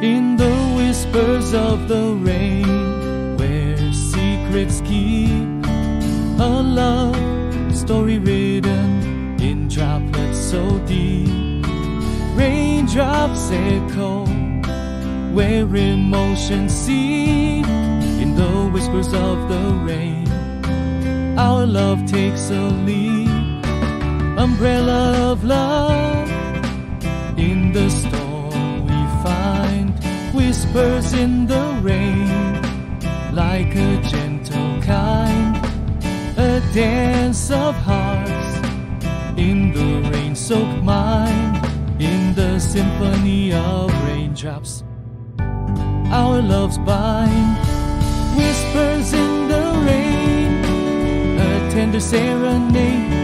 In the whispers of the rain, where secrets keep, a love story written in droplets so deep. Raindrops echo where emotions seep. In the whispers of the rain, our love takes a leap. Umbrella of love, in the storm we find whispers in the rain, like a gentle kind, a dance of hearts in the rain-soaked mind. In the symphony of raindrops, our loves bind. Whispers in the rain, a tender serenade